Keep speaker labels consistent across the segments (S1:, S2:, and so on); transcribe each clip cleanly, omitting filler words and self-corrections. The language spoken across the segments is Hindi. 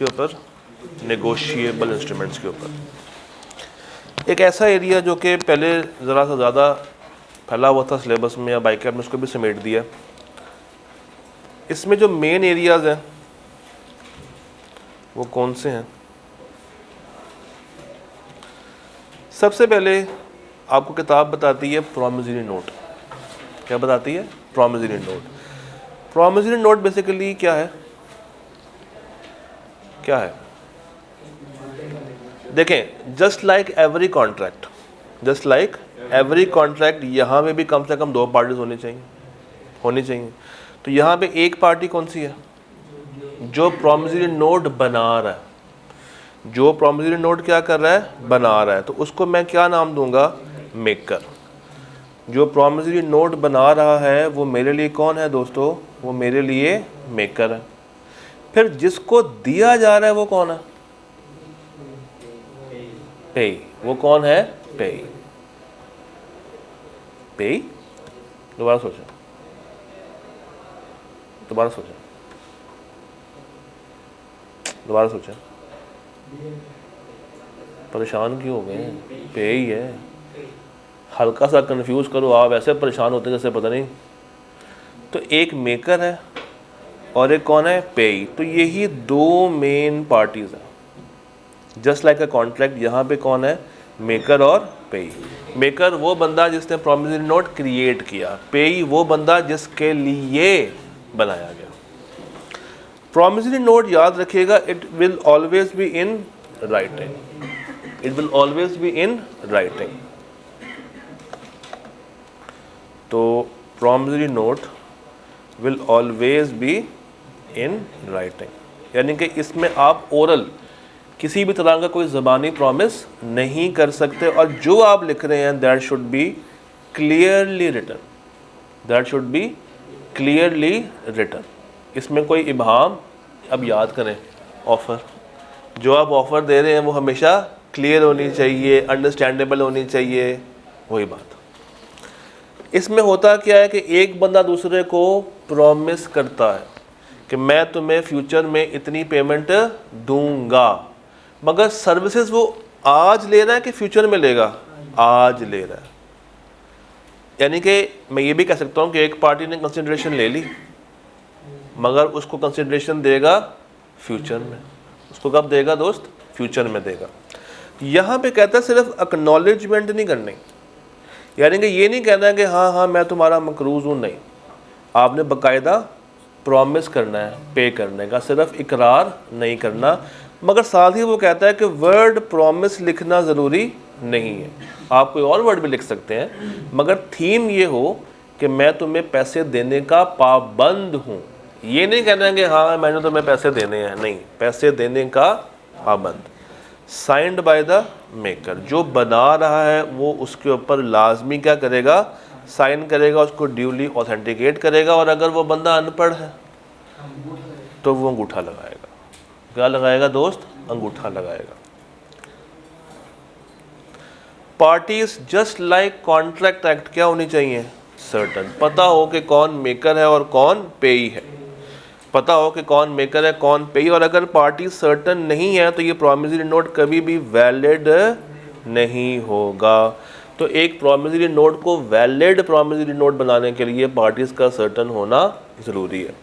S1: के ऊपर, नेगोशिएबल इंस्ट्रूमेंट्स के ऊपर एक ऐसा एरिया जो कि पहले ज़रा सा ज़्यादा फैला हुआ था सिलेबस में या बाइकैप में, उसको भी समेट दिया। इसमें जो मेन एरियाज़ हैं वो कौन से हैं? सबसे पहले आपको किताब बताती है प्रॉमिसरी नोट। क्या बताती है? Promissory note. Promissory note basically क्या है? क्या है? देखें, just like every contract, just like every contract, यहाँ में भी कम से कम दो पार्टीज होनी चाहिए। तो यहाँ पे एक पार्टी कौन सी है? जो प्रॉमिसरी नोट बना रहा है। जो प्रॉमिसरी नोट क्या कर रहा है? बना रहा है। तो उसको मैं क्या नाम दूंगा? मेकर। जो प्रॉमिसरी नोट बना रहा है वो मेरे लिए कौन है दोस्तों? वो मेरे लिए मेकर है। फिर जिसको दिया जा रहा है वो कौन है? पेई। वो कौन है? पेई। पेई। दोबारा सोचो, दोबारा सोचो। परेशान क्यों हो गए? पेई है। हल्का सा कंफ्यूज करो, आप ऐसे परेशान होते जैसे पता नहीं। तो एक मेकर है और एक कौन है? पेई। तो यही दो मेन पार्टीज हैं। जस्ट लाइक अ कॉन्ट्रैक्ट, यहाँ पे कौन है? मेकर और पेई। मेकर वो बंदा जिसने प्रॉमिसरी नोट क्रिएट किया, पेई वो बंदा जिसके लिए बनाया गया। प्रॉमिसरी नोट याद रखिएगा, it will always be in writing. It will always be in writing. तो promissory note will always be in writing, यानी कि इसमें आप ओरल किसी भी तरह का कोई ज़बानी प्रॉमिस नहीं कर सकते, और जो आप लिख रहे हैं that should be clearly written. That should be clearly written. इसमें कोई इबहाम, अब याद करें, ऑफ़र, जो आप ऑफ़र दे रहे हैं वो हमेशा क्लियर होनी चाहिए, अंडरस्टैंडेबल होनी चाहिए। वही बात। इसमें होता क्या है कि एक बंदा दूसरे को प्रॉमिस करता है कि मैं तुम्हें फ्यूचर में इतनी पेमेंट दूंगा, मगर सर्विसेज वो आज ले रहा है कि फ्यूचर में लेगा? आज ले रहा है। यानी कि मैं ये भी कह सकता हूँ कि एक पार्टी ने कंसिडरेशन ले ली, मगर उसको कंसिडरेशन देगा फ्यूचर में। उसको कब देगा दोस्त? फ्यूचर में देगा। यहाँ पे कहता है सिर्फ एक्नॉलेजमेंट नहीं करनी, यानी कि ये नहीं कहना है कि हाँ हाँ मैं तुम्हारा मकरूज़ हूँ, नहीं। आपने बाकायदा प्रॉमिस करना है पे करने का, सिर्फ इकरार नहीं करना। मगर साथ ही वो कहता है कि वर्ड प्रॉमिस लिखना ज़रूरी नहीं है, आप कोई और वर्ड भी लिख सकते हैं, मगर थीम ये हो कि मैं तुम्हें पैसे देने का पाबंद हूँ। ये नहीं कहना है कि हाँ मैंने तुम्हें पैसे देने हैं, नहीं, पैसे देने का पाबंद। साइंड बाय द मेकर, जो बना रहा है वो उसके ऊपर लाजमी क्या करेगा? साइन करेगा, उसको ड्यूली ऑथेंटिकेट करेगा। और अगर वो बंदा अनपढ़ है तो वो अंगूठा लगाएगा। क्या लगाएगा दोस्त? अंगूठा लगाएगा। Parties just like contract act क्या होनी चाहिए? सर्टन। पता हो कि कौन मेकर है और कौन पेई है, पता हो कि कौन मेकर है कौन पेई। और अगर पार्टी सर्टन नहीं है तो ये प्रॉमिसरी नोट कभी भी वैलिड नहीं होगा। तो एक प्रॉमिसरी नोट को वैलिड प्रॉमिसरी नोट बनाने के लिए पार्टीज का सर्टन होना ज़रूरी है।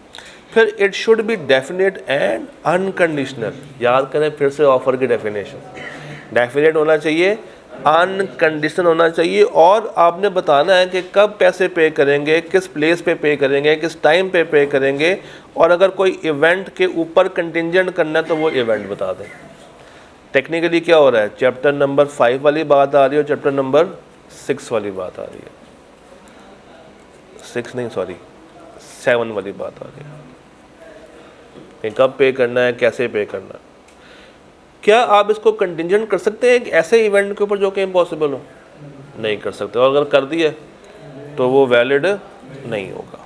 S1: फिर it should B definite and unconditional. याद करें फिर से ऑफर की डेफिनेशन। डेफिनेट होना चाहिए, अनकंडीशनल होना चाहिए, और आपने बताना है कि कब पैसे पे करेंगे, किस प्लेस पे करेंगे, किस टाइम पे करेंगे। और अगर कोई इवेंट के ऊपर कंटिंजेंट करना है तो वो इवेंट बता दें। टेक्निकली क्या हो रहा है? चैप्टर नंबर 5 वाली बात आ रही है और चैप्टर नंबर 6 वाली बात आ रही है। 6 नहीं, सॉरी 7 वाली बात आ रही है कि कब पे करना है, कैसे पे करना है। क्या आप इसको कंटिंजेंट कर सकते हैं एक ऐसे इवेंट के ऊपर जो कि इम्पॉसिबल हो? नहीं कर सकते, और अगर कर दिए तो वो वैलिड नहीं होगा।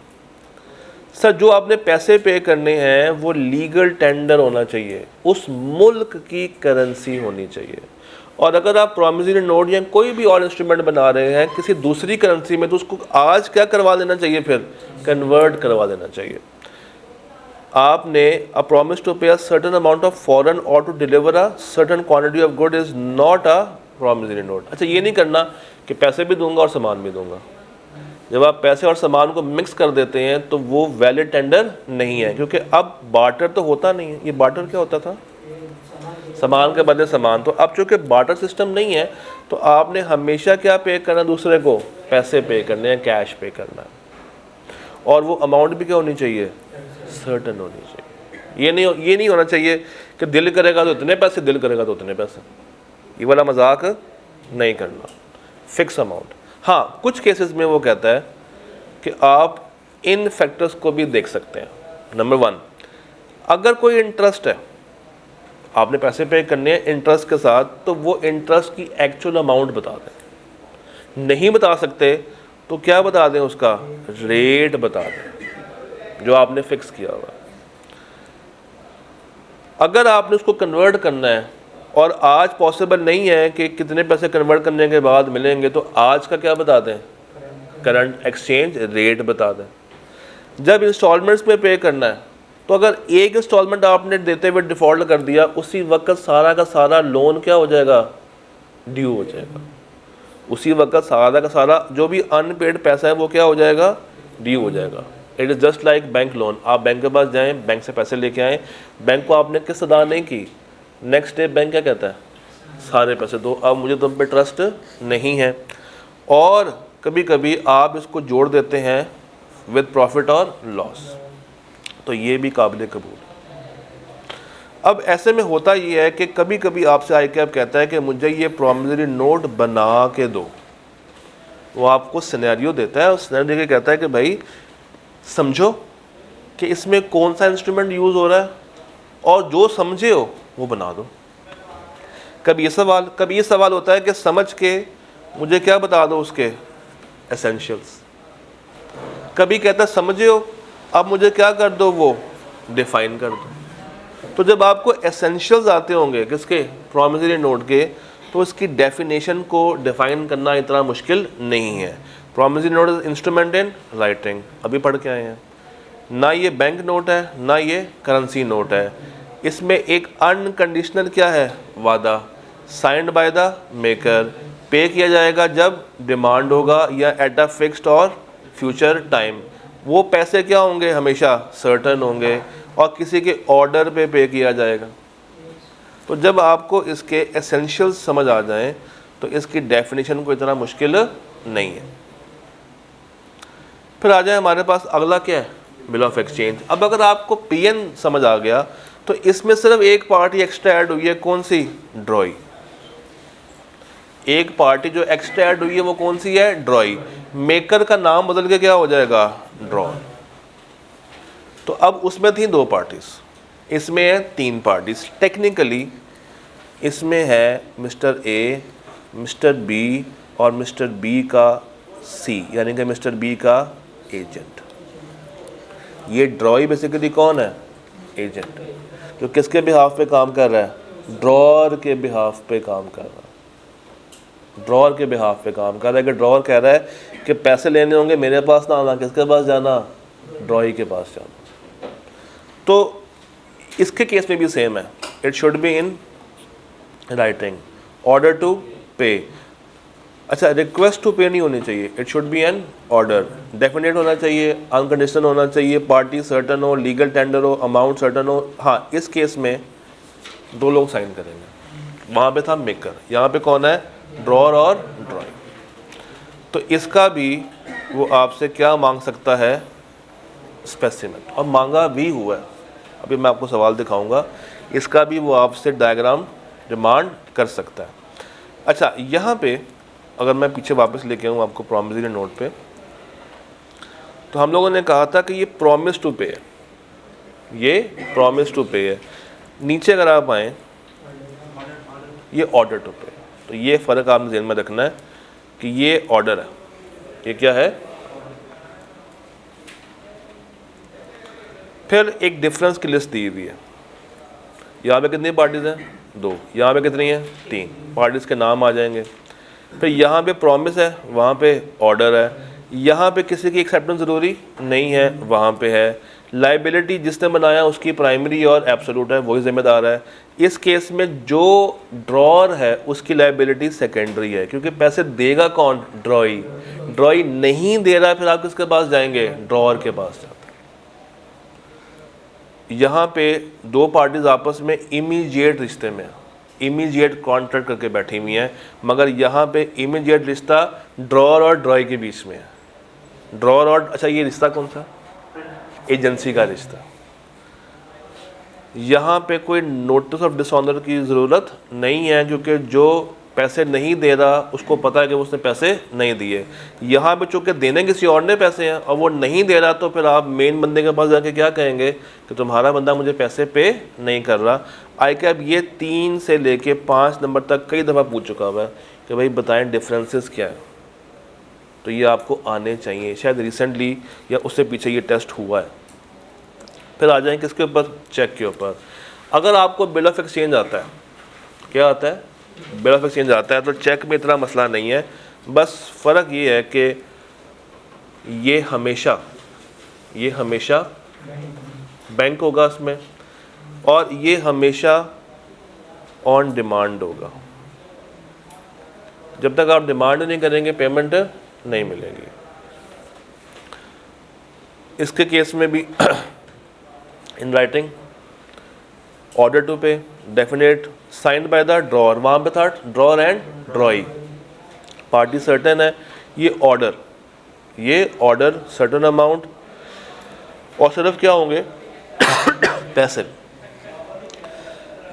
S1: सर, जो आपने पैसे पे करने हैं वो लीगल टेंडर होना चाहिए, उस मुल्क की करेंसी होनी चाहिए। और अगर आप प्रॉमिसरी नोट या कोई भी और इंस्ट्रूमेंट बना रहे हैं किसी दूसरी करेंसी में, तो उसको आज क्या करवा देना चाहिए? फिर कन्वर्ट करवा देना चाहिए। आपने अ promise to pay a certain amount of foreign और to deliver a certain quantity of good is not a promissory note. अच्छा, ये नहीं करना कि पैसे भी दूंगा और सामान भी दूंगा। जब आप पैसे और सामान को मिक्स कर देते हैं तो वो वैलिड टेंडर नहीं है, क्योंकि अब बार्टर तो होता नहीं है। ये बार्टर क्या होता था? सामान के बदले सामान। तो अब चूँकि बार्टर सिस्टम नहीं है तो आपने हमेशा क्या पे करना दूसरे को? पैसे पे करने हैं, कैश पे करना है। और वो अमाउंट भी क्या होनी चाहिए? सर्टन होनी चाहिए। ये नहीं होना चाहिए कि दिल करेगा तो इतने पैसे, दिल करेगा तो उतने पैसे। ये वाला मजाक नहीं करना, फिक्स अमाउंट। हाँ, कुछ केसेस में वो कहता है कि आप इन फैक्टर्स को भी देख सकते हैं। नंबर 1, अगर कोई इंटरेस्ट है, आपने पैसे पे करने हैं इंटरेस्ट के साथ, तो वो इंटरेस्ट की एक्चुअल अमाउंट बता दें। नहीं बता सकते तो क्या बता दें? उसका रेट बता दें जो आपने फिक्स किया हुआ है। अगर आपने उसको कन्वर्ट करना है और आज पॉसिबल नहीं है कि कितने पैसे कन्वर्ट करने के बाद मिलेंगे, तो आज का क्या बता दें? करंट एक्सचेंज रेट बता दें। जब इंस्टॉलमेंट्स में पे करना है तो अगर एक इंस्टॉलमेंट आपने देते हुए डिफ़ॉल्ट कर दिया, उसी वक्त सारा का सारा लोन क्या हो जाएगा? ड्यू हो जाएगा। उसी वक्त सारा का सारा जो भी अनपेड पैसा है वो क्या हो जाएगा? ड्यू हो जाएगा। It is just like bank loan. आप बैंक के पास जाएं, बैंक से पैसे लेके आएँ, बैंक को आपने किस्त अदा नहीं की, नेक्स्ट डे बैंक क्या कहता है? सारे पैसे दो, अब मुझे तुम पे ट्रस्ट नहीं है। और कभी कभी आप इसको जोड़ देते हैं विद प्रॉफिट और लॉस, तो ये भी काबिल कबूल। अब ऐसे में होता ये है कि कभी कभी आपसे ICAP कहता है कि मुझे ये प्रॉमिसरी नोट बना के दो। वो आपको सिनेरियो देता है, उस सिनेरियो के कहता है कि भाई समझो कि इसमें कौन सा इंस्ट्रूमेंट यूज़ हो रहा है और जो समझे हो वो बना दो। कभी ये सवाल होता है कि समझ के मुझे क्या बता दो उसके एसेंशियल्स। कभी कहता है समझे हो, अब मुझे क्या कर दो? वो डिफाइन कर दो। तो जब आपको एसेंशियल्स आते होंगे किसके? प्रॉमिसरी नोट के, तो इसकी डेफिनेशन को डिफाइन करना इतना मुश्किल नहीं है। Promissory note is instrument in writing, अभी पढ़ के आए हैं। ना ये बैंक नोट है ना ये करेंसी नोट है। इसमें एक अनकंडीशनल क्या है? वादा, साइंड बाय द मेकर। पे किया जाएगा जब डिमांड होगा या एट अ फिक्स्ड और फ्यूचर टाइम। वो पैसे क्या होंगे? हमेशा सर्टन होंगे और किसी के ऑर्डर पे किया जाएगा। तो जब आपको इसके एसेंशियल्स समझ आ जाएं तो इसकी डेफिनेशन को इतना मुश्किल नहीं है। फिर आ जाए हमारे पास अगला क्या है? Bill of exchange. अब अगर आपको PN समझ आ गया तो इसमें सिर्फ एक पार्टी एक्स्ट्रा ऐड हुई है, कौन सी? ड्रॉई। एक पार्टी जो एक्स्ट्रा ऐड हुई है वो कौन सी है? ड्रॉई। मेकर का नाम बदल के क्या हो जाएगा? ड्रॉ। तो अब उसमें थी 2 पार्टीज, इसमें है 3 पार्टीज। टेक्निकली इसमें है मिस्टर A, मिस्टर B और मिस्टर B का C, यानी कि मिस्टर B का एजेंट। ये ड्रॉई बेसिकली कौन है? एजेंट, जो किसके बिहाफ पे काम कर रहा है? ड्रॉर के बिहाफ पे काम कर रहा है। ड्रॉर के बिहाफ पे काम कर रहा है कि ड्रॉर कह रहा है कि पैसे लेने होंगे मेरे पास ना आना, किसके पास जाना? ड्रॉई के पास जाना। तो इसके केस में भी सेम है, it should be in writing. Order to pay, अच्छा रिक्वेस्ट टू पे नहीं होनी चाहिए, it should be an order. Definite होना चाहिए, अनकंडीशनल होना चाहिए, पार्टी सर्टन हो, लीगल टेंडर हो, अमाउंट सर्टन हो। हाँ, इस केस में 2 लोग साइन करेंगे। वहाँ पे था मेकर, यहाँ पे कौन है? ड्रॉर और ड्रॉई। तो इसका भी वो आपसे क्या मांग सकता है? स्पेसिमेन, और मांगा भी हुआ है। अभी मैं आपको सवाल दिखाऊंगा, इसका भी वो आपसे डायग्राम डिमांड कर सकता है। अच्छा, यहाँ पे अगर मैं पीछे वापस लेके आऊँ आपको प्रॉमिसरी नोट पे, तो हम लोगों ने कहा था कि ये प्रॉमिस टू पे है, ये प्रॉमिस टू पे है। नीचे अगर आप आएँ, ये ऑर्डर टू पे। तो ये फ़र्क आपने ध्यान में रखना है कि ये ऑर्डर है, ये क्या है? फिर एक डिफरेंस की लिस्ट दी हुई है। यहाँ पे कितनी पार्टीज़ हैं? 2। यहाँ पे कितनी हैं? 3। पार्टीज़ के नाम आ जाएंगे। फिर यहाँ पे प्रॉमिस है, वहाँ पे ऑर्डर है। यहाँ पे किसी की एक्सेप्टेंस ज़रूरी नहीं है, वहाँ पे है। लाइबिलिटी जिसने बनाया उसकी प्राइमरी और एब्सोल्यूट है, वही जिम्मेदार है। इस केस में जो ड्रॉर है उसकी लाइबिलिटी सेकेंडरी है, क्योंकि पैसे देगा कौन? ड्रॉई। ड्रॉई नहीं दे रहा है, फिर आप किसके पास जाएंगे? ड्रॉर के पास जाते हैं। यहाँ पे दो पार्टीज आपस में इमीडिएट रिश्ते में, इमीडिएट कॉन्ट्रैक्ट करके बैठी हुई हैं, मगर यहाँ पे इमीडिएट रिश्ता ड्रॉर और ड्रॉई के बीच में है। ड्रॉर और, अच्छा ये रिश्ता कौन सा? एजेंसी का रिश्ता। यहाँ पे कोई नोटिस ऑफ डिसऑनर की ज़रूरत नहीं है, क्योंकि जो पैसे नहीं दे रहा उसको पता है कि उसने पैसे नहीं दिए। यहाँ पे चूँकि देने किसी और ने पैसे हैं और वो नहीं दे रहा, तो फिर आप मेन बंदे के पास जाके क्या कहेंगे कि तुम्हारा बंदा मुझे पैसे पे नहीं कर रहा। आई कैप ये 3 से लेके 5 नंबर तक कई दफ़ा पूछ चुका हुआ है कि भाई बताएं डिफरेंसेस क्या है, तो ये आपको आने चाहिए। शायद रिसेंटली या उससे पीछे ये टेस्ट हुआ है। फिर आ जाएं किसके ऊपर? चेक के ऊपर। अगर आपको बिल ऑफ एक्सचेंज आता है, क्या आता है? बिल ऑफ एक्सचेंज आता है, तो चेक में इतना मसला नहीं है। बस फ़र्क ये है कि ये हमेशा बैंक होगा उसमें, और ये हमेशा ऑन डिमांड होगा। जब तक आप डिमांड नहीं करेंगे पेमेंट नहीं मिलेगी। इसके केस में भी इन राइटिंग ऑर्डर टू पे definite signed by the drawer, वहाँ पे था ड्रॉर एंड ड्रॉई, पार्टी सर्टेन है। ये ऑर्डर सर्टेन अमाउंट, और सिर्फ क्या होंगे? पैसे।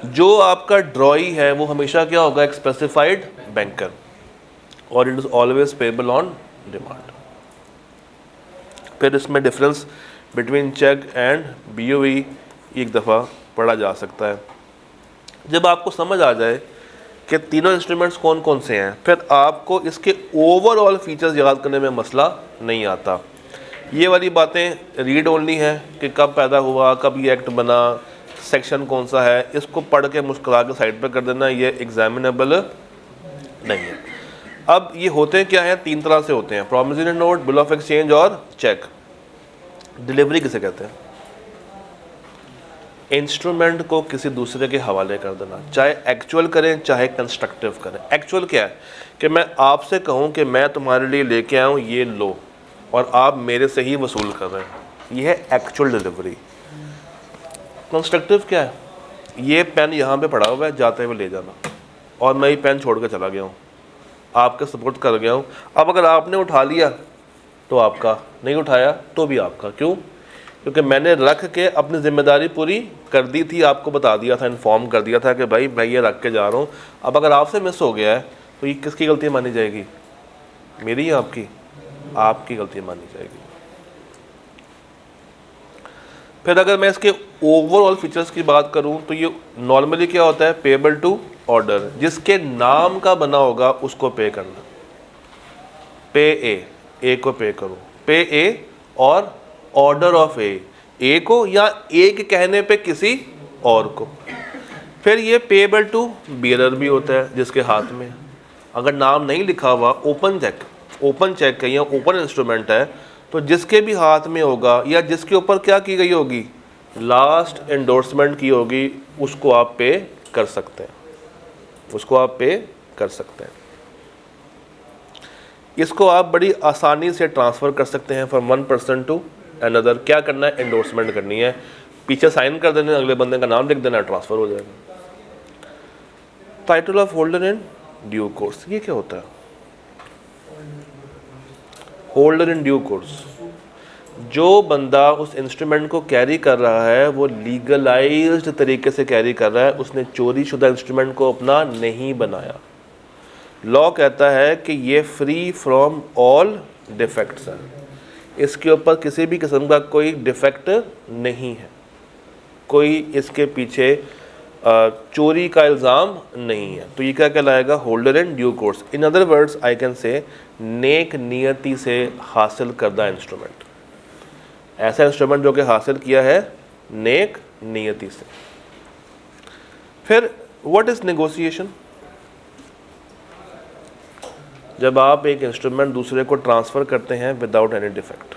S1: जो आपका ड्रॉई है वो हमेशा क्या होगा? एक स्पेसिफाइड बैंकर, और it is always payable on demand. फिर इसमें difference between cheque and BOE एक दफ़ा पढ़ा जा सकता है। जब आपको समझ आ जाए कि तीनों इंस्ट्रूमेंट्स कौन कौन से हैं, फिर आपको इसके ओवरऑल फीचर्स याद करने में मसला नहीं आता। ये वाली बातें रीड ओनली है कि कब पैदा हुआ, कब ये एक्ट बना, सेक्शन कौन सा है, इसको पढ़ के मुस्कुरा के साइड पर कर देना, ये एग्जामिनेबल नहीं है। अब ये होते क्या हैं? 3 तरह से होते हैं, promissory note, bill of exchange और चेक। डिलीवरी किसे कहते हैं? इंस्ट्रूमेंट को किसी दूसरे के हवाले कर देना, चाहे एक्चुअल करें चाहे कंस्ट्रक्टिव करें। एक्चुअल क्या है? कि मैं आपसे कहूं कि मैं तुम्हारे लिए लेके आया हूं, ये लो, और आप मेरे से ही वसूल कर रहे हैं, ये है एक्चुअल डिलीवरी। कंस्ट्रक्टिव क्या है? ये पेन यहाँ पे पड़ा हुआ है, जाते हुए ले जाना, और मैं ये पेन छोड़ कर चला गया हूँ, आपके सपोर्ट कर गया हूँ। अब अगर आपने उठा लिया तो आपका, नहीं उठाया तो भी आपका। क्यों? क्योंकि मैंने रख के अपनी जिम्मेदारी पूरी कर दी थी, आपको बता दिया था, इन्फॉर्म कर दिया था कि भाई मैं ये रख के जा रहा हूँ। अब अगर आपसे मिस हो गया है तो ये किसकी गलती मानी जाएगी? मेरी या आपकी? आपकी गलती मानी जाएगी। फिर अगर मैं इसके ओवरऑल फीचर्स की बात करूँ तो ये नॉर्मली क्या होता है? पेबल टू ऑर्डर, जिसके नाम का बना होगा उसको पे करना। पे ए को पे करो, पे ए, और ऑर्डर ऑफ ए को, या ए के कहने पे किसी और को। फिर ये पेबल टू बियरर भी होता है, जिसके हाथ में अगर नाम नहीं लिखा हुआ, ओपन चेक है या ओपन इंस्ट्रूमेंट है, तो जिसके भी हाथ में होगा या जिसके ऊपर क्या की गई होगी? लास्ट एंडोर्समेंट की होगी, उसको आप पे कर सकते हैं, इसको आप बड़ी आसानी से ट्रांसफ़र कर सकते हैं from one person to another. क्या करना है? एंडोर्समेंट करनी है, पीछे साइन कर देना, अगले बंदे का नाम लिख देना, ट्रांसफ़र हो जाएगा। Title of holder in due course, ये क्या होता है? होल्डर इन ड्यू कोर्स, जो बंदा उस इंस्ट्रूमेंट को कैरी कर रहा है वो लीगलाइज्ड तरीके से कैरी कर रहा है, उसने चोरी शुदा इंस्ट्रूमेंट को अपना नहीं बनाया। लॉ कहता है कि ये फ्री फ्रॉम ऑल डिफेक्ट्स है, इसके ऊपर किसी भी किस्म का कोई डिफेक्ट नहीं है, कोई इसके पीछे चोरी का इल्ज़ाम नहीं है। तो ये क्या कहलाएगा? Holder in due course. In other words I can say नेक नियति से हासिल करदा इंस्ट्रूमेंट, ऐसा इंस्ट्रूमेंट जो कि हासिल किया है नेक नियति से। फिर व्हाट इज़ नेगोशिएशन? जब आप एक इंस्ट्रूमेंट दूसरे को ट्रांसफ़र करते हैं विदाउट एनी डिफेक्ट।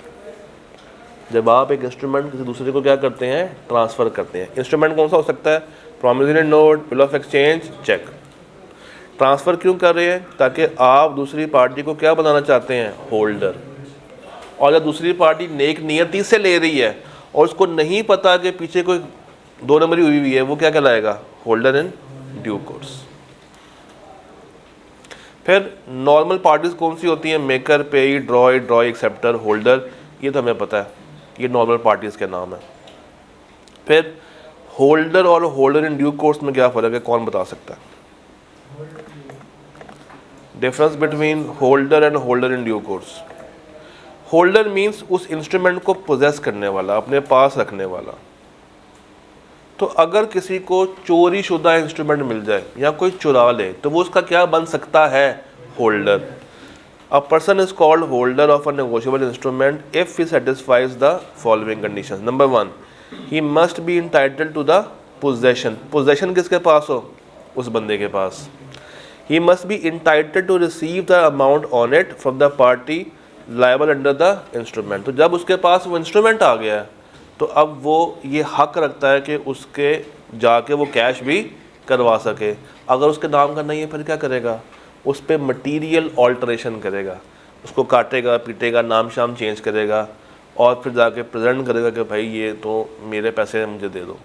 S1: जब आप एक इंस्ट्रूमेंट किसी दूसरे को क्या करते हैं, ट्रांसफ़र करते हैं। इंस्ट्रूमेंट कौन सा हो सकता है, promissory note, bill of exchange, cheque. Transfer क्यों कर रहे हैं, ताकि आप दूसरी पार्टी को क्या बनाना चाहते हैं, होल्डर। और जब दूसरी पार्टी नेक नियति से ले रही है और उसको नहीं पता कि पीछे कोई 2 नंबरी हुई हुई है, वो क्या कहलाएगा, होल्डर इन ड्यू कोर्स। फिर नॉर्मल पार्टीज कौन सी होती हैं, मेकर, पेई, ड्रॉय, एक्सेप्टर, होल्डर, ये तो हमें पता है, ये नॉर्मल पार्टीज के नाम है। फिर होल्डर और होल्डर इन ड्यू कोर्स में क्या फ़र्क है, कौन बता सकता है, difference between holder and holder in due course. Holder means उस इंस्ट्रूमेंट को पोजेस करने वाला, अपने पास रखने वाला। तो अगर किसी को चोरी शुदा इंस्ट्रूमेंट मिल जाए या कोई चुरा ले तो वो उसका क्या बन सकता है, holder. A person is called holder of a negotiable instrument if he satisfies the following condition. Number 1, he must be entitled to the possession. Possession किसके पास हो, उस बंदे के पास। He must be entitled to receive the amount on it from the party liable under the instrument. तो जब उसके पास वो इंस्ट्रूमेंट आ गया है तो अब वो ये हक रखता है कि उसके जाके वो कैश भी करवा सके। अगर उसके नाम का नहीं है फिर क्या करेगा, उस पर मटीरियल ऑल्ट्रेशन करेगा, उसको काटेगा, पीटेगा, नाम शाम चेंज करेगा और फिर जाके प्रेजेंट करेगा कि भाई ये तो मेरे पैसे मुझे दे दो।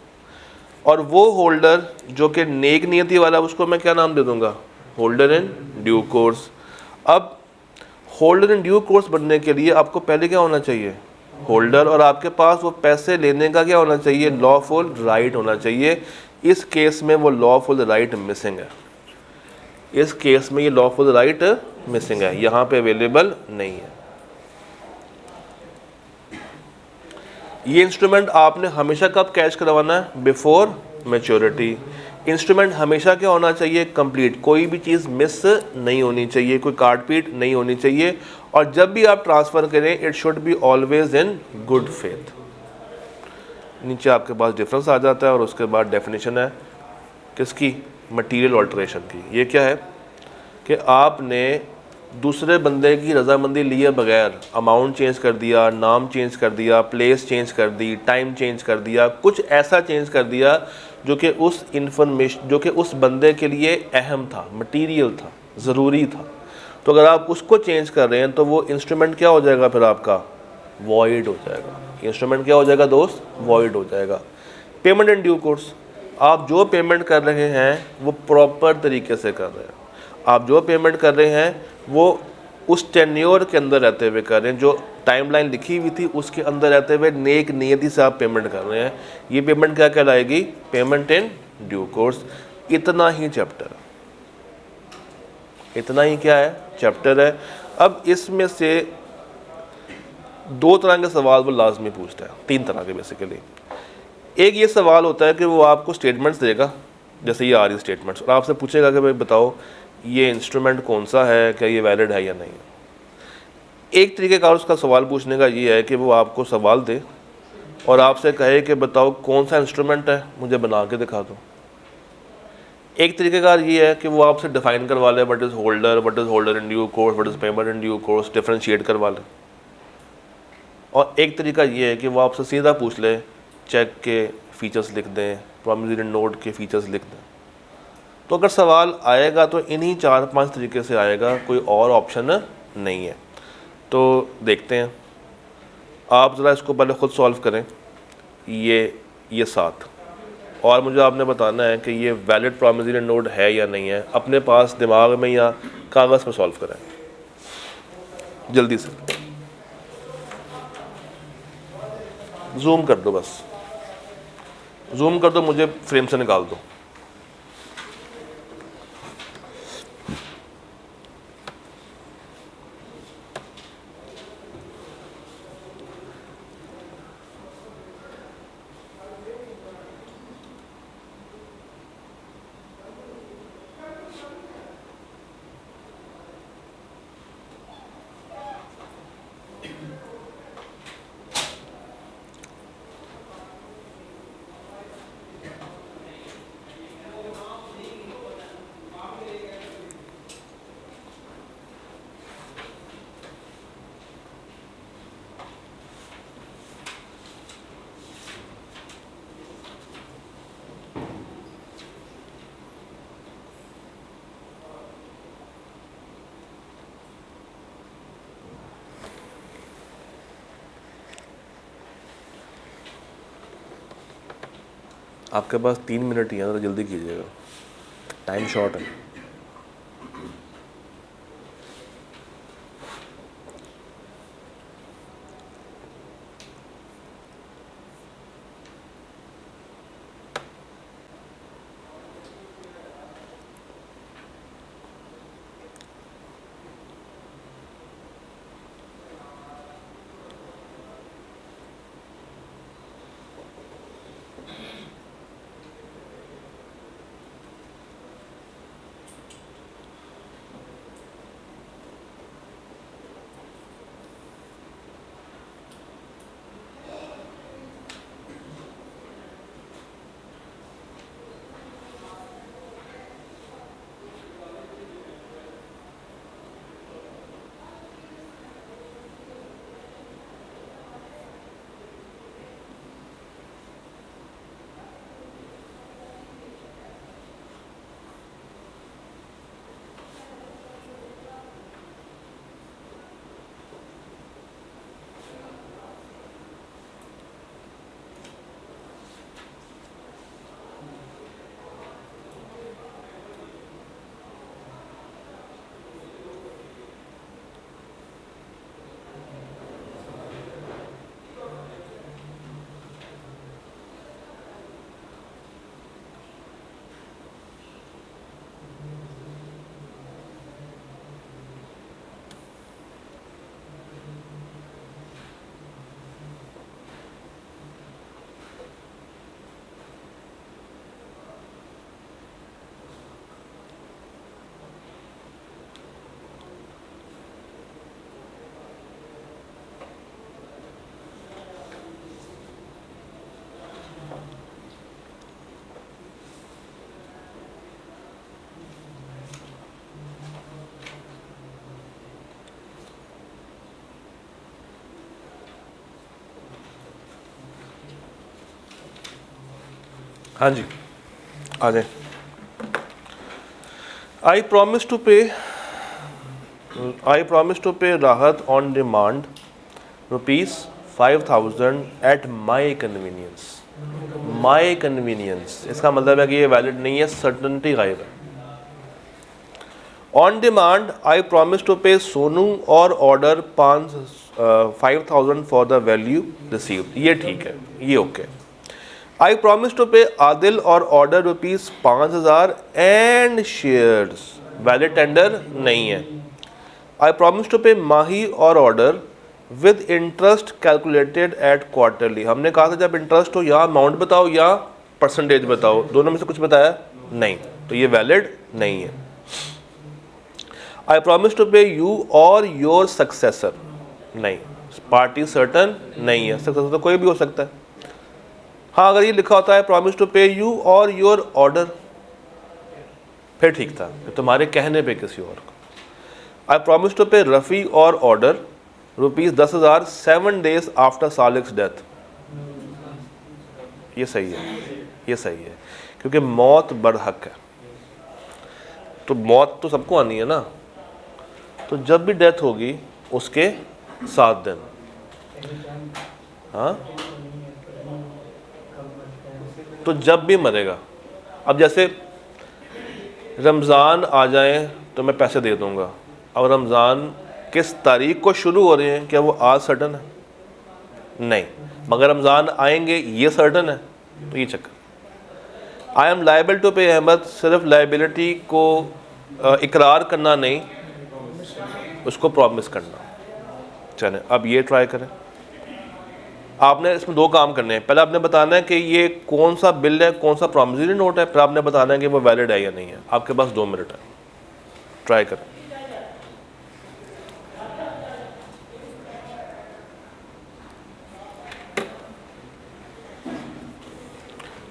S1: और वो होल्डर जो कि नेक नियति वाला, उसको मैं क्या नाम दे दूँगा, होल्डर इन ड्यू कोर्स। अब होल्डर इन ड्यू कोर्स बनने के लिए आपको पहले क्या होना चाहिए, होल्डर, और आपके पास वो पैसे लेने का क्या होना चाहिए, लॉफुल राइट होना चाहिए। इस केस में वो लॉफुल राइट मिसिंग है, इस केस में ये लॉफुल राइट मिसिंग है, यहाँ पे अवेलेबल नहीं है। ये इंस्ट्रूमेंट आपने हमेशा कब कैश करवाना है, बिफोर मैच्योरिटी। इंस्ट्रूमेंट हमेशा क्या होना चाहिए, कंप्लीट, कोई भी चीज़ मिस नहीं होनी चाहिए, कोई काट पीट नहीं होनी चाहिए। और जब भी आप ट्रांसफ़र करें it should be always in good faith. नीचे आपके पास डिफरेंस आ जाता है और उसके बाद डेफिनेशन है किसकी, मटीरियल ऑल्ट्रेशन की। ये क्या है कि आपने दूसरे बंदे की रजामंदी लिए बगैर अमाउंट चेंज कर दिया, नाम चेंज कर दिया, प्लेस चेंज कर दी, टाइम चेंज कर दिया, कुछ ऐसा चेंज कर दिया जो कि उस इंफॉर्मेशन, जो कि उस बंदे के लिए अहम था, मटीरियल था, ज़रूरी था। तो अगर आप उसको चेंज कर रहे हैं तो वो इंस्ट्रूमेंट क्या हो जाएगा, फिर आपका वॉइड हो जाएगा। इंस्ट्रूमेंट क्या हो जाएगा दोस्त, वॉइड हो जाएगा। पेमेंट इन ड्यू कोर्स, आप जो पेमेंट कर रहे हैं वो प्रॉपर तरीके से कर रहे हैं, आप जो पेमेंट कर रहे हैं वो उस टेन्योर के अंदर रहते हुए कर रहे हैं, जो टाइमलाइन लिखी हुई थी उसके अंदर रहते हुए नेक नियति से आप पेमेंट कर रहे हैं। ये पेमेंट क्या कहलाएगी, पेमेंट इन ड्यू कोर्स। इतना ही चैप्टर, इतना ही क्या है, चैप्टर है। अब इसमें से 2 तरह के सवाल वो लाजमी पूछता है, 3 तरह के बेसिकली। एक ये सवाल होता है कि वो आपको स्टेटमेंट्स देगा, जैसे ये आ रही स्टेटमेंट्स, और आपसे पूछेगा कि भाई बताओ ये इंस्ट्रूमेंट कौन सा है, क्या ये वैलिड है या नहीं। एक तरीके का उसका सवाल पूछने का ये है कि वो आपको सवाल दे और आपसे कहे कि बताओ कौन सा इंस्ट्रूमेंट है, मुझे बना के दिखा दो। एक तरीक़ेकार ये है कि वो आपसे डिफ़ाइन करवा ले, what is holder in due course, what is payment in due course, differentiate करवा ले। और एक तरीका ये है कि वो आपसे सीधा पूछ ले, चेक के फ़ीचर्स लिख दें, प्रॉमिसरी नोट के फ़ीचर्स लिख दें। तो अगर सवाल आएगा तो इन्हीं 4-5 तरीके से आएगा, कोई और ऑप्शन नहीं है। तो देखते हैं, आप ज़रा इसको पहले ख़ुद सॉल्व करें, ये 7, और मुझे आपने बताना है कि ये वैलिड प्रॉमिसरी नोट है या नहीं है। अपने पास दिमाग में या कागज़ पर सॉल्व करें जल्दी से। जूम कर दो, बस जूम कर दो, मुझे फ्रेम से निकाल दो। आपके पास 3 मिनट ही है, तो जल्दी कीजिएगा, टाइम शॉर्ट है। हाँ जी, आ जाए। आई प्रॉमिस टू पे राहत on demand ₹5,000 at my convenience. My convenience इसका मतलब है कि ये वैलिड नहीं है, सर्टनिटी गायब है। On demand I promise to pay Sonu or order 5,000 for the value received, ये ठीक है, ये ओके। आई प्रॉमिस टू पे आदिल और order ₹5,000 and shares, valid tender नहीं है। आई प्रॉमिस टू पे माही और order with interest calculated at quarterly, हमने कहा था जब इंटरेस्ट हो या अमाउंट बताओ या परसेंटेज बताओ, दोनों में से कुछ बताया नहीं, तो ये वैलिड नहीं है। आई प्रॉमिस टू पे यू और योर सक्सेसर, नहीं, पार्टी सर्टन नहीं है, सक्सेसर तो कोई भी हो सकता है। हाँ, अगर ये लिखा होता है प्रॉमिस टू पे यू और योर ऑर्डर, फिर ठीक था, तुम्हारे कहने पे किसी और को। आई प्रॉमिस टू पे रफ़ी और ऑर्डर ₹10,000 7 days आफ्टर सालिक्स डेथ, ये सही है, ये सही है, क्योंकि मौत बरहक है, तो मौत तो सबको आनी है ना, तो जब भी डेथ होगी उसके 7 दिन। हाँ, तो जब भी मरेगा, अब जैसे रमज़ान आ जाए तो मैं पैसे दे दूंगा, अब रमज़ान किस तारीख को शुरू हो रहे हैं, क्या वो आज सर्टन है? नहीं, मगर रमज़ान आएंगे ये सर्टन है, तो ये चक्कर। आई एम लाइबल टू पे अहमद, सिर्फ लाइबिलिटी को इकरार करना नहीं, उसको प्रॉमिस करना। चलें अब ये ट्राई करें। आपने इसमें 2 काम करने हैं, पहले आपने बताना है कि ये कौन सा बिल है, कौन सा प्रॉमिसरी नोट है, फिर आपने बताना है कि वो वैलिड है या नहीं है। आपके पास 2 मिनट है, ट्राई करें।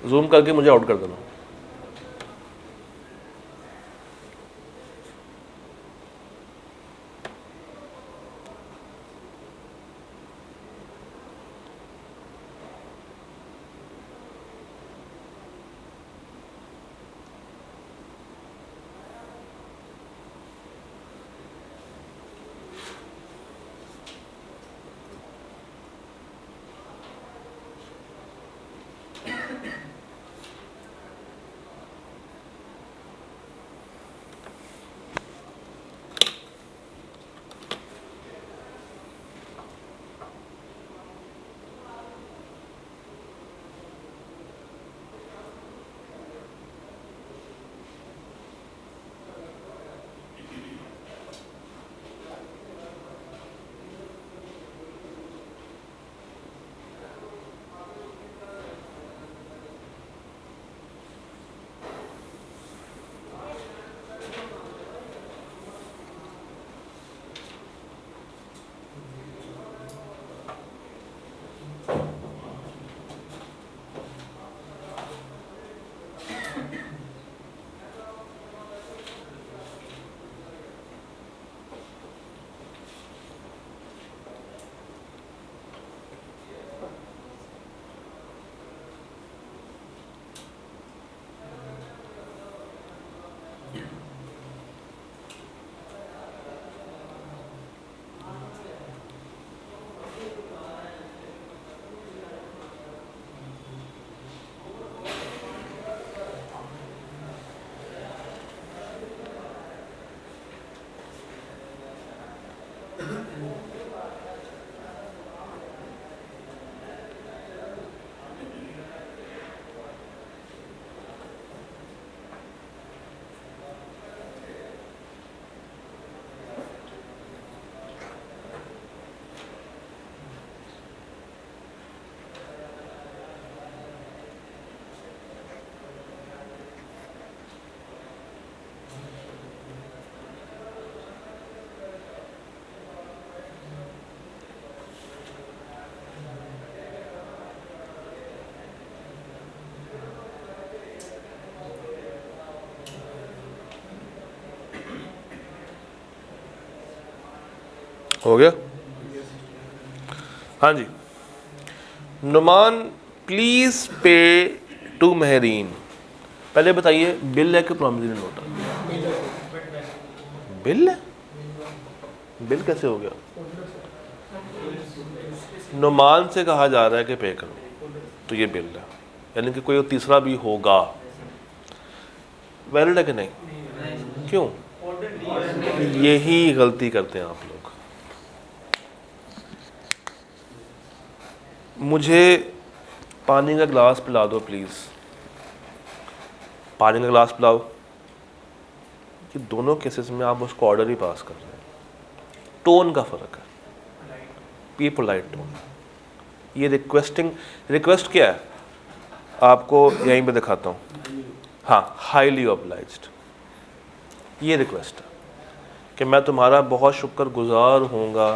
S1: जूम करके मुझे आउट कर देना। हो गया? हाँ जी। Numan please pay to Mehreen. पहले बताइए बिल है कि प्रॉमिसरी नोट है? बिल है। बिल कैसे हो गया? नुमान से कहा जा रहा है कि पे करो, तो ये बिल है, यानी कि कोई तीसरा भी होगा। वैलिड है कि नहीं? क्यों? यही गलती करते हैं आप लोग। मुझे पानी का गिलास पिला दो प्लीज़। पानी का गिलास पिलाओ। कि दोनों केसेस में आप उसको ऑर्डर ही पास कर रहे हैं। टोन का फ़र्क है, बी पोलाइट टोन। ये रिक्वेस्ट क्या है आपको यहीं पे दिखाता हूँ। हाँ, हाईली ऑब्लाइज्ड, ये रिक्वेस्ट है कि मैं तुम्हारा बहुत शुक्रगुजार होऊंगा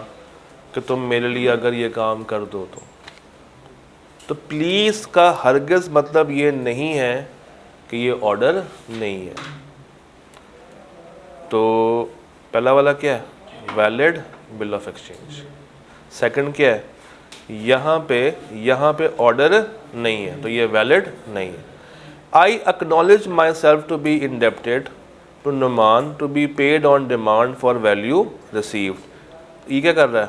S1: कि तुम मेरे लिए अगर ये काम कर दो तो प्लीज़ का हरगिज़ मतलब ये नहीं है कि ये ऑर्डर नहीं है। तो पहला वाला क्या है? Valid bill of exchange. Second क्या है? यहाँ पे ऑर्डर नहीं है, तो ये वैलिड नहीं है। I acknowledge myself to be indebted to Numan to be paid on demand for value received. ये क्या कर रहा है?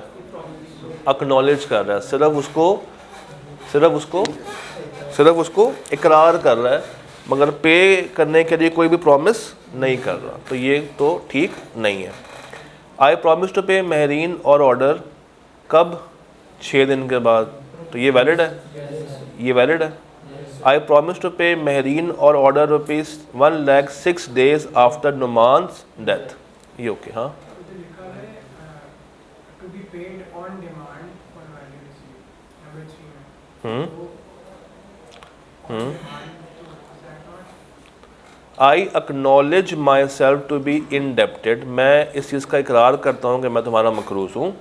S1: एक्नॉलेज कर रहा है, सिर्फ उसको इकरार कर रहा है, मगर पे करने के लिए कोई भी प्रॉमिस नहीं कर रहा। तो ये तो ठीक नहीं है। आई प्रॉमिस टू पे मेहरीन और ऑर्डर कब? 6 दिन के बाद। तो ये वैलिड है, ये वैलिड है। आई प्रॉमिस टू पे मेहरीन और order ₹1,06,000 days after Numan's death. ये ओके? हाँ, I acknowledge myself to be indebted. मैं इस चीज़ का इकरार करता हूँ कि मैं तुम्हारा मकरूज़ हूँ।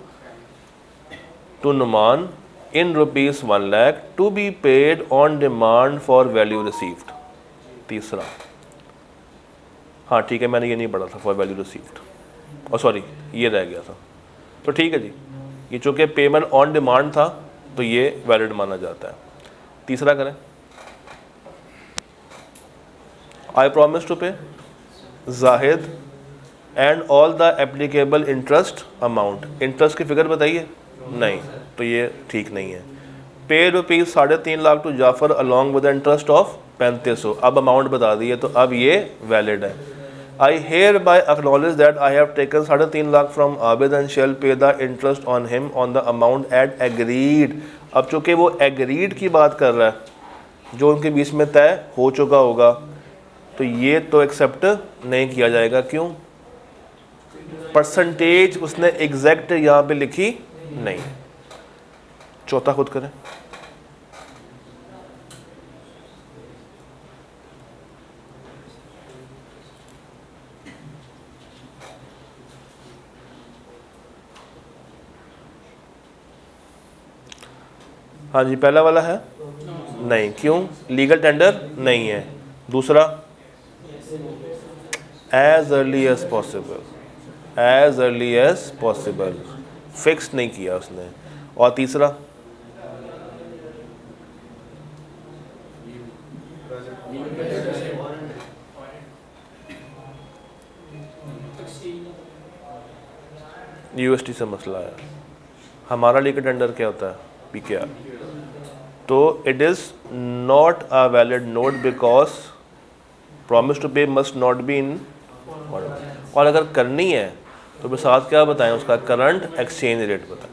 S1: To Numan in ₹1,00,000 to be paid on demand for value received. तीसरा, हाँ ठीक है, मैंने ये नहीं पढ़ा था फॉर वैल्यू रिसीव्ड, और सॉरी ये रह गया था। तो ठीक है जी, ये चूँकि पेमेंट ऑन डिमांड था तो ये वैलिड माना जाता है। तीसरा करें, आई promise to pay Zahid and all the applicable interest amount. Interest की फिगर बताइए? नहीं, तो ये ठीक नहीं है। Pay ₹3.5 to Jafar along with interest of 3500। अब अमाउंट बता दी है, तो अब ये वैलिड है। I hereby acknowledge that I have taken ₹3.5 from Abid and shall pay the interest on him on the amount at agreed. अब चूँकि वो एग्रीड की बात कर रहा है, जो उनके बीच में तय हो चुका होगा, तो ये तो एक्सेप्ट नहीं किया जाएगा। क्यों? परसेंटेज उसने एग्जैक्ट यहाँ पे लिखी नहीं। चौथा खुद करें। हाँ जी, पहला वाला है नहीं। क्यों? लीगल टेंडर नहीं है। दूसरा, as early as possible, as early as possible, fix नहीं किया उसने। और तीसरा, यूएसटी से मसला है। हमारा लीगल टेंडर क्या होता है? पीकेआर। तो it is not a valid note because promise to pay must not be in. और अगर करनी है तो फिर साथ क्या बताएं? उसका करंट एक्सचेंज रेट बताएं।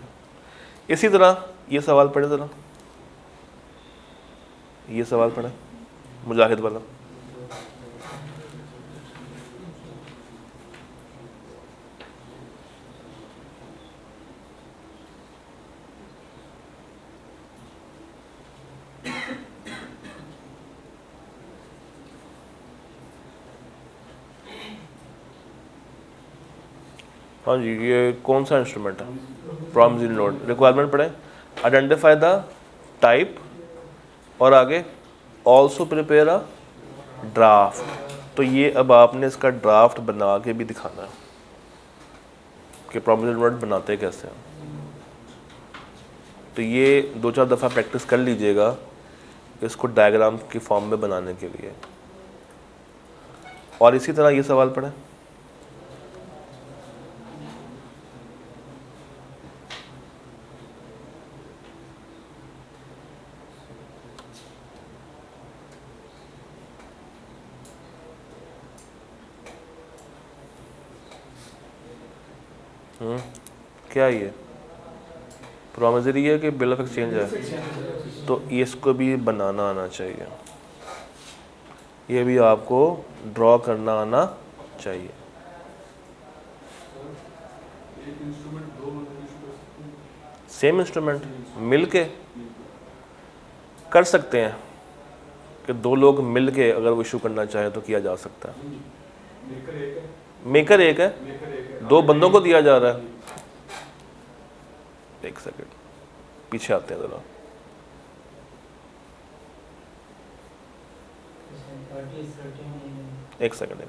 S1: इसी तरह ये सवाल पढ़े ज़रा, ये सवाल पढ़े मुजाहिद वाला। हाँ जी, ये कौन सा इंस्ट्रूमेंट है? Promissory note. रिक्वायरमेंट पढ़े, आइडेंटिफाई द टाइप, और आगे ऑल्सो प्रिपेयर अ ड्राफ्ट। तो ये अब आपने इसका ड्राफ्ट बना के भी दिखाना है कि प्रोमिनेंट नोट बनाते कैसे हैं। तो ये 2-4 दफ़ा प्रैक्टिस कर लीजिएगा इसको डायग्राम की फॉर्म में बनाने के लिए। और इसी तरह ये सवाल पढ़ें। क्या ये प्रॉमिसरी है कि बिल ऑफ एक्सचेंज है? तो इसको भी बनाना आना चाहिए, ये भी आपको ड्रॉ करना आना चाहिए। सेम इंस्ट्रूमेंट मिल के कर सकते हैं कि 2 लोग मिल के अगर वो इशू करना चाहे तो किया जा सकता है। मेकर एक है, 2 बंदों को दिया जा रहा है। एक सेकंड पीछे आते हैं ज़रा। एक सेकंड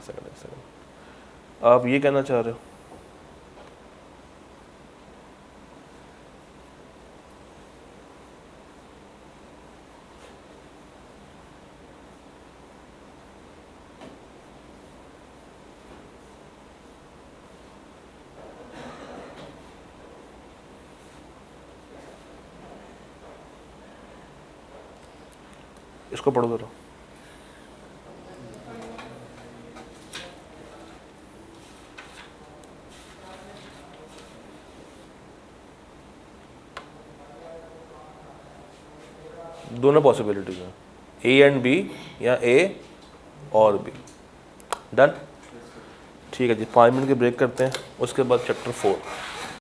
S1: आप ये कहना चाह रहे हो? इसको पढ़ो ज़रा। दोनों पॉसिबिलिटीज हैं, ए एंड बी या ए और बी। डन, ठीक है जी। 5 मिनट की ब्रेक करते हैं, उसके बाद चैप्टर 4।